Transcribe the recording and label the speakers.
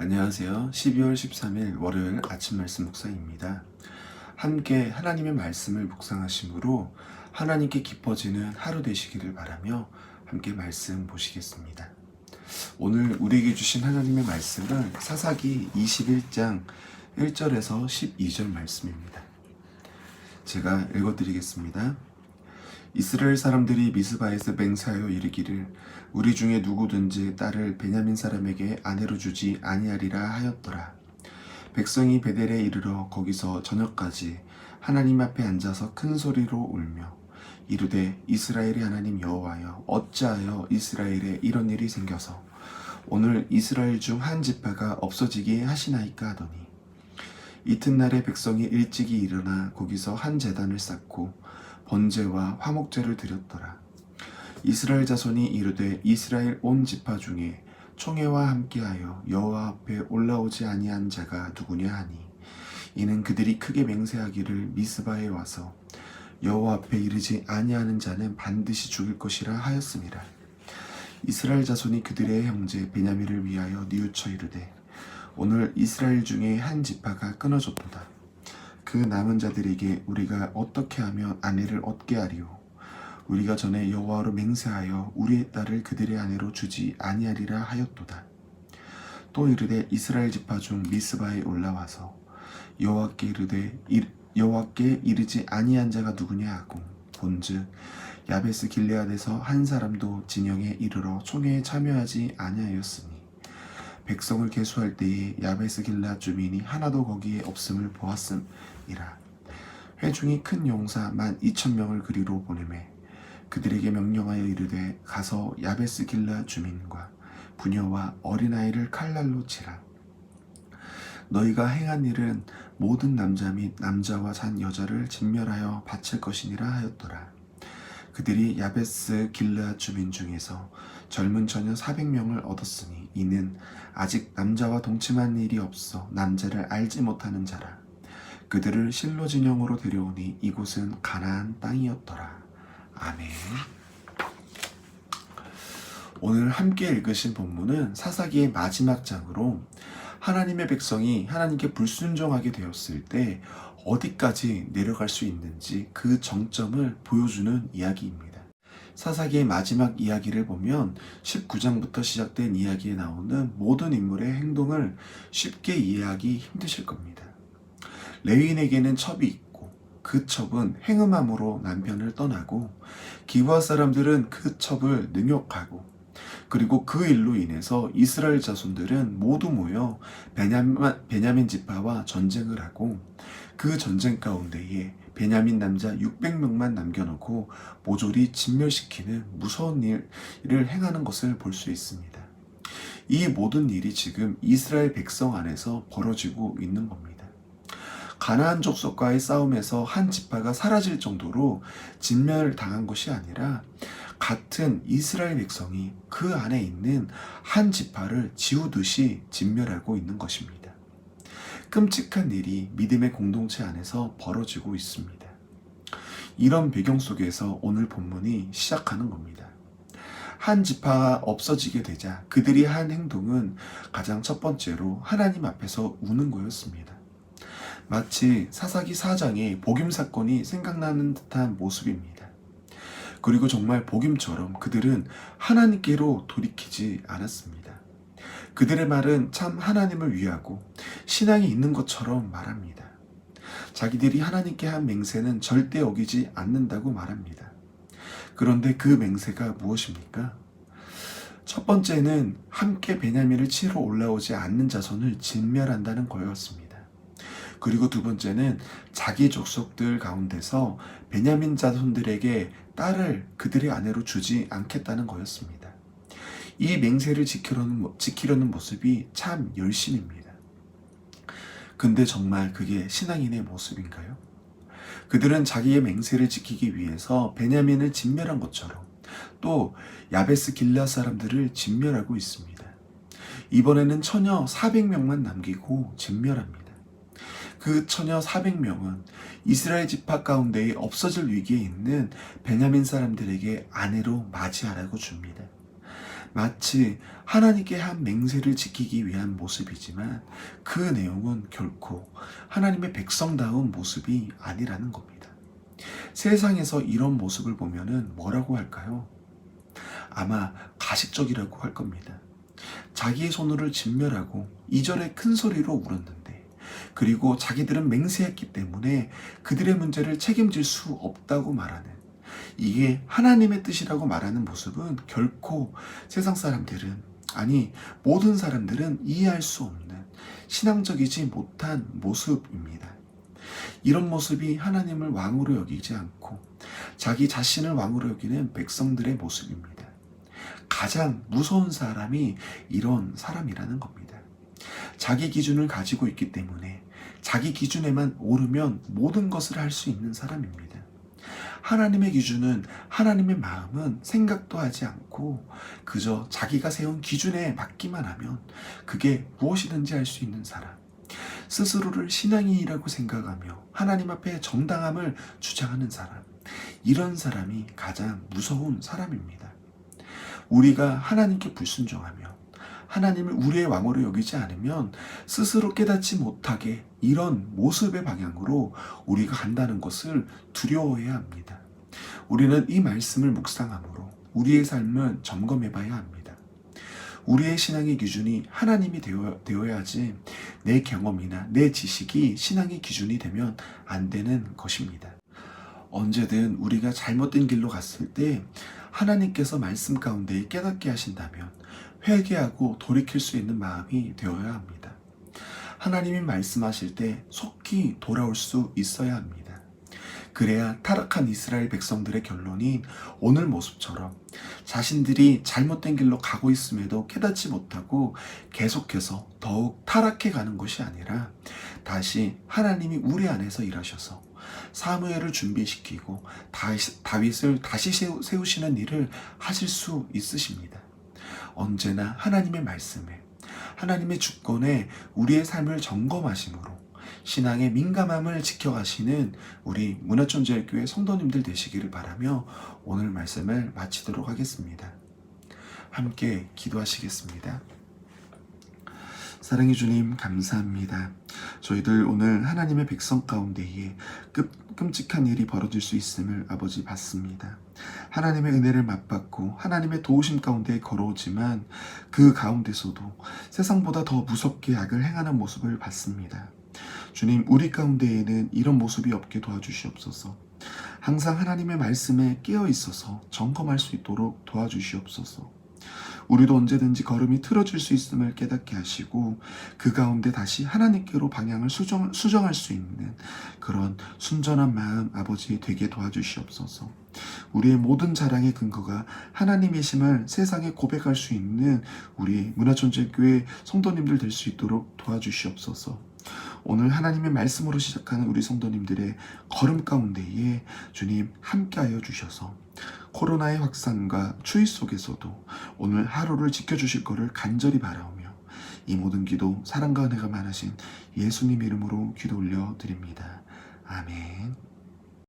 Speaker 1: 안녕하세요. 12월 13일 월요일 아침 말씀 묵상입니다. 함께 하나님의 말씀을 묵상하심으로 하나님께 기뻐지는 하루 되시기를 바라며 함께 말씀 보시겠습니다. 오늘 우리에게 주신 하나님의 말씀은 사사기 21장 1절에서 12절 말씀입니다. 제가 읽어드리겠습니다. 이스라엘 사람들이 미스바에서 맹세하여 이르기를 우리 중에 누구든지 딸을 베냐민 사람에게 아내로 주지 아니하리라 하였더라. 백성이 베델에 이르러 거기서 저녁까지 하나님 앞에 앉아서 큰 소리로 울며 이르되 이스라엘의 하나님 여호와여 어찌하여 이스라엘에 이런 일이 생겨서 오늘 이스라엘 중 한 지파가 없어지게 하시나이까 하더니 이튿날에 백성이 일찍이 일어나 거기서 한 제단을 쌓고 번제와 화목제를 드렸더라. 이스라엘 자손이 이르되 이스라엘 온 지파 중에 총회와 함께하여 여호와 앞에 올라오지 아니한 자가 누구냐 하니 이는 그들이 크게 맹세하기를 미스바에 와서 여호와 앞에 이르지 아니하는 자는 반드시 죽을 것이라 하였음이라. 이스라엘 자손이 그들의 형제 베냐민을 위하여 뉘우쳐 이르되 오늘 이스라엘 중에 한 지파가 끊어졌도다. 그 남은 자들에게 우리가 어떻게 하면 아내를 얻게 하리오? 우리가 전에 여호와로 맹세하여 우리의 딸을 그들의 아내로 주지 아니하리라 하였도다. 또 이르되 이스라엘 지파 중 미스바에 올라와서 여호와께 이르지 아니한 자가 누구냐 하고 본즉 야베스 길레앗에서 한 사람도 진영에 이르러 총회에 참여하지 아니하였으니 백성을 계수할 때에 야베스 길레앗 주민이 하나도 거기에 없음을 보았음이라. 회중이 큰 용사 12,000명을 그리로 보내매 그들에게 명령하여 이르되 가서 야베스 길레앗 주민과 부녀와 어린아이를 칼날로 치라. 너희가 행한 일은 모든 남자 및 남자와 잔 여자를 진멸하여 바칠 것이니라 하였더라. 그들이 야베스 길레앗 주민 중에서 젊은 처녀 400명을 얻었으니 이는 아직 남자와 동침한 일이 없어 남자를 알지 못하는 자라. 그들을 실로 진영으로 데려오니 이곳은 가나안 땅이었더라. 아멘. 오늘 함께 읽으신 본문은 사사기의 마지막 장으로 하나님의 백성이 하나님께 불순종하게 되었을 때 어디까지 내려갈 수 있는지 그 정점을 보여주는 이야기입니다. 사사기의 마지막 이야기를 보면 19장부터 시작된 이야기에 나오는 모든 인물의 행동을 쉽게 이해하기 힘드실 겁니다. 레위인에게는 첩이 있고 그 첩은 행음함으로 남편을 떠나고 기브아 사람들은 그 첩을 능욕하고 그리고 그 일로 인해서 이스라엘 자손들은 모두 모여 베냐민 지파와 전쟁을 하고 그 전쟁 가운데에 베냐민 남자 600명만 남겨놓고 모조리 진멸시키는 무서운 일을 행하는 것을 볼 수 있습니다. 이 모든 일이 지금 이스라엘 백성 안에서 벌어지고 있는 겁니다. 가나안 족속과의 싸움에서 한 지파가 사라질 정도로 진멸당한 것이 아니라 같은 이스라엘 백성이 그 안에 있는 한 지파를 지우듯이 진멸하고 있는 것입니다. 끔찍한 일이 믿음의 공동체 안에서 벌어지고 있습니다. 이런 배경 속에서 오늘 본문이 시작하는 겁니다. 한 지파가 없어지게 되자 그들이 한 행동은 가장 첫 번째로 하나님 앞에서 우는 거였습니다. 마치 사사기 4장의 복임 사건이 생각나는 듯한 모습입니다. 그리고 정말 복임처럼 그들은 하나님께로 돌이키지 않았습니다. 그들의 말은 참 하나님을 위하고 신앙이 있는 것처럼 말합니다. 자기들이 하나님께 한 맹세는 절대 어기지 않는다고 말합니다. 그런데 그 맹세가 무엇입니까? 첫 번째는 함께 베냐민을 치러 올라오지 않는 자손을 진멸한다는 거였습니다. 그리고 두 번째는 자기 족속들 가운데서 베냐민 자손들에게 딸을 그들의 아내로 주지 않겠다는 거였습니다. 이 맹세를 지키려는 모습이 참 열심입니다. 근데 정말 그게 신앙인의 모습인가요? 그들은 자기의 맹세를 지키기 위해서 베냐민을 진멸한 것처럼 또 야베스 길레앗 사람들을 진멸하고 있습니다. 이번에는 처녀 400명만 남기고 진멸합니다. 그 처녀 400명은 이스라엘 지파 가운데에 없어질 위기에 있는 베냐민 사람들에게 아내로 맞이하라고 줍니다. 마치 하나님께 한 맹세를 지키기 위한 모습이지만 그 내용은 결코 하나님의 백성다운 모습이 아니라는 겁니다. 세상에서 이런 모습을 보면은 뭐라고 할까요? 아마 가식적이라고 할 겁니다. 자기의 손으로 진멸하고 이전에 큰 소리로 울었는데, 그리고 자기들은 맹세했기 때문에 그들의 문제를 책임질 수 없다고 말하는, 이게 하나님의 뜻이라고 말하는 모습은 결코 세상 사람들은, 아니 모든 사람들은 이해할 수 없는 신앙적이지 못한 모습입니다. 이런 모습이 하나님을 왕으로 여기지 않고 자기 자신을 왕으로 여기는 백성들의 모습입니다. 가장 무서운 사람이 이런 사람이라는 겁니다. 자기 기준을 가지고 있기 때문에 자기 기준에만 오르면 모든 것을 할 수 있는 사람입니다. 하나님의 기준은, 하나님의 마음은 생각도 하지 않고 그저 자기가 세운 기준에 맞기만 하면 그게 무엇이든지 할 수 있는 사람, 스스로를 신앙인이라고 생각하며 하나님 앞에 정당함을 주장하는 사람, 이런 사람이 가장 무서운 사람입니다. 우리가 하나님께 불순종하며 하나님을 우리의 왕으로 여기지 않으면 스스로 깨닫지 못하게 이런 모습의 방향으로 우리가 간다는 것을 두려워해야 합니다. 우리는 이 말씀을 묵상함으로 우리의 삶을 점검해 봐야 합니다. 우리의 신앙의 기준이 하나님이 되어야지 내 경험이나 내 지식이 신앙의 기준이 되면 안 되는 것입니다. 언제든 우리가 잘못된 길로 갔을 때 하나님께서 말씀 가운데 깨닫게 하신다면 회개하고 돌이킬 수 있는 마음이 되어야 합니다. 하나님이 말씀하실 때 속히 돌아올 수 있어야 합니다. 그래야 타락한 이스라엘 백성들의 결론인 오늘 모습처럼 자신들이 잘못된 길로 가고 있음에도 깨닫지 못하고 계속해서 더욱 타락해 가는 것이 아니라 다시 하나님이 우리 안에서 일하셔서 사무엘을 준비시키고 다윗을 다시 세우시는 일을 하실 수 있으십니다. 언제나 하나님의 말씀에, 하나님의 주권에 우리의 삶을 점검하심으로 신앙의 민감함을 지켜가시는 우리 문화촌제일교회 성도님들 되시기를 바라며 오늘 말씀을 마치도록 하겠습니다. 함께 기도하시겠습니다. 사랑해 주님, 감사합니다. 저희들 오늘 하나님의 백성 가운데에 끔찍한 일이 벌어질 수 있음을 아버지 봤습니다. 하나님의 은혜를 맛봤고 하나님의 도우심 가운데 걸어오지만 그 가운데서도 세상보다 더 무섭게 악을 행하는 모습을 봤습니다. 주님, 우리 가운데에는 이런 모습이 없게 도와주시옵소서. 항상 하나님의 말씀에 깨어 있어서 점검할 수 있도록 도와주시옵소서. 우리도 언제든지 걸음이 틀어질 수 있음을 깨닫게 하시고 그 가운데 다시 하나님께로 방향을 수정할 수 있는 그런 순전한 마음 아버지 되게 도와주시옵소서. 우리의 모든 자랑의 근거가 하나님이심을 세상에 고백할 수 있는 우리 문화촌제일교회 성도님들 될 수 있도록 도와주시옵소서. 오늘 하나님의 말씀으로 시작하는 우리 성도님들의 걸음 가운데에 주님 함께하여 주셔서 코로나의 확산과 추위 속에서도 오늘 하루를 지켜주실 것을 간절히 바라오며 이 모든 기도 사랑과 은혜가 많으신 예수님 이름으로 기도 올려드립니다. 아멘.